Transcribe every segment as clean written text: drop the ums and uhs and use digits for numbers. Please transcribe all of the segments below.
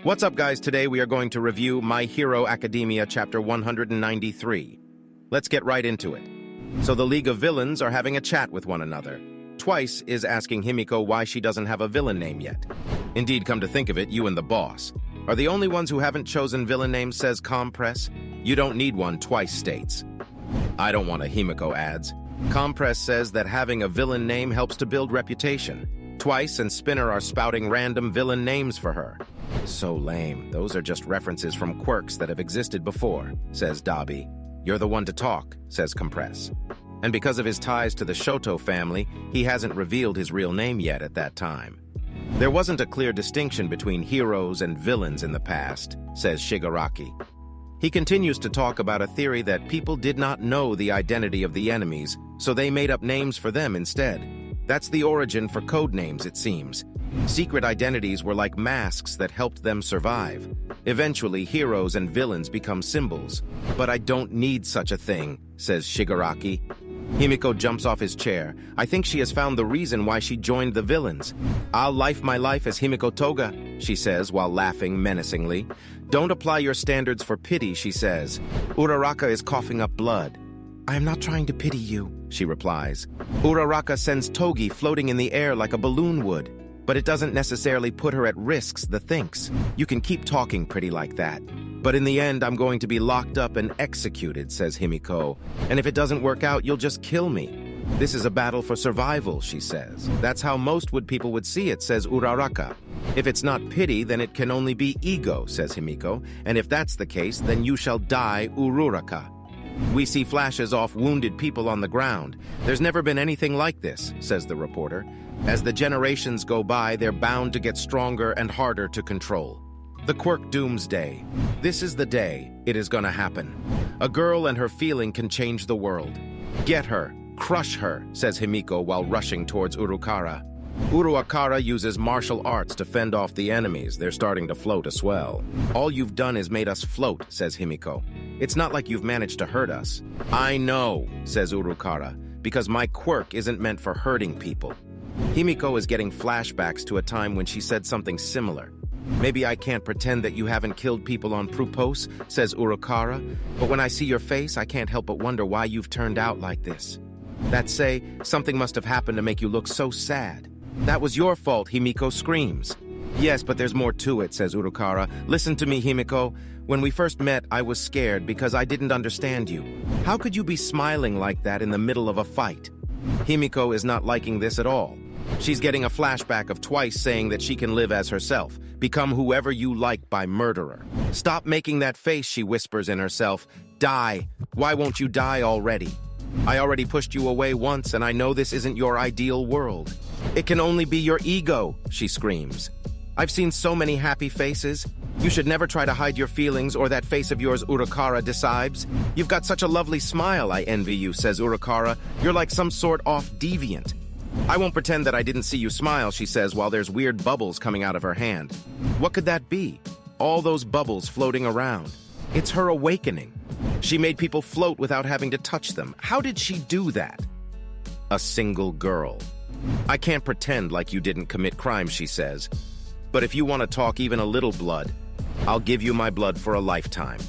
What's up, guys? Today we are going to review My Hero Academia Chapter 193. Let's get right into it. So the League of Villains are having a chat with one another. Twice is asking Himiko why she doesn't have a villain name yet. Indeed, come to think of it, you and the boss are the only ones who haven't chosen villain names, says Compress. You don't need one, Twice states. I don't want a, Himiko adds. Compress says that having a villain name helps to build reputation. Twice and Spinner are spouting random villain names for her. So lame. Those are just references from quirks that have existed before, says Dabi. You're the one to talk, says Compress. And because of his ties to the Shoto family, he hasn't revealed his real name yet at that time. There wasn't a clear distinction between heroes and villains in the past, says Shigaraki. He continues to talk about a theory that people did not know the identity of the enemies, so they made up names for them instead. That's the origin for code names, it seems. Secret identities were like masks that helped them survive. Eventually, heroes and villains become symbols. But I don't need such a thing, says Shigaraki. Himiko jumps off his chair. I think she has found the reason why she joined the villains. I'll life my life as Himiko Toga, she says while laughing menacingly. Don't apply your standards for pity, she says. Uraraka is coughing up blood. I am not trying to pity you, she replies. Uraraka sends Togi floating in the air like a balloon would, but it doesn't necessarily put her at risks, the thinks. You can keep talking pretty like that. But in the end, I'm going to be locked up and executed, says Himiko. And if it doesn't work out, you'll just kill me. This is a battle for survival, she says. That's how most people would see it, says Uraraka. If it's not pity, then it can only be ego, says Himiko. And if that's the case, then you shall die, Uraraka. We see flashes off wounded people on the ground. There's never been anything like this, says the reporter. As the generations go by, they're bound to get stronger and harder to control. The quirk Doomsday. This is the day it is gonna happen. A girl and her feeling can change the world. Get her, crush her, says Himiko while rushing towards Uraraka. Uararaka uses martial arts to fend off the enemies. They're starting to float as well. All you've done is made us float, says Himiko. It's not like you've managed to hurt us. I know, says Uararaka, because my quirk isn't meant for hurting people. Himiko is getting flashbacks to a time when she said something similar. Maybe I can't pretend that you haven't killed people on purpose, says Uararaka, but when I see your face, I can't help but wonder why you've turned out like this. That say, something must have happened to make you look so sad. That was your fault, Himiko screams. Yes, but there's more to it, says Uararaka. Listen to me, Himiko. When we first met, I was scared because I didn't understand you. How could you be smiling like that in the middle of a fight? Himiko is not liking this at all. She's getting a flashback of Twice saying that she can live as herself, become whoever you like by murderer. Stop making that face, she whispers in herself. Die. Why won't you die already? I already pushed you away once, and I know this isn't your ideal world. It can only be your ego, she screams. I've seen so many happy faces. You should never try to hide your feelings or that face of yours, Uararaka decides. You've got such a lovely smile, I envy you, says Uararaka. You're like some sort off deviant. I won't pretend that I didn't see you smile, she says while there's weird bubbles coming out of her hand. What could that be? All those bubbles floating around. It's her awakening. She made people float without having to touch them. How did she do that? A single girl. I can't pretend like you didn't commit crimes, she says. But if you want to talk even a little blood, I'll give you my blood for a lifetime.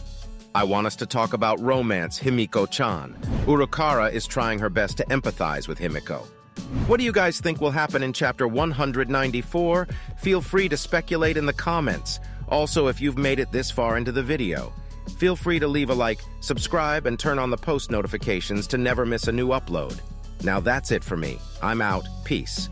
I want us to talk about romance, Himiko-chan. Uararaka is trying her best to empathize with Himiko. What do you guys think will happen in Chapter 194? Feel free to speculate in the comments. Also, if you've made it this far into the video, feel free to leave a like, subscribe, and turn on the post notifications to never miss a new upload. Now that's it for me. I'm out. Peace.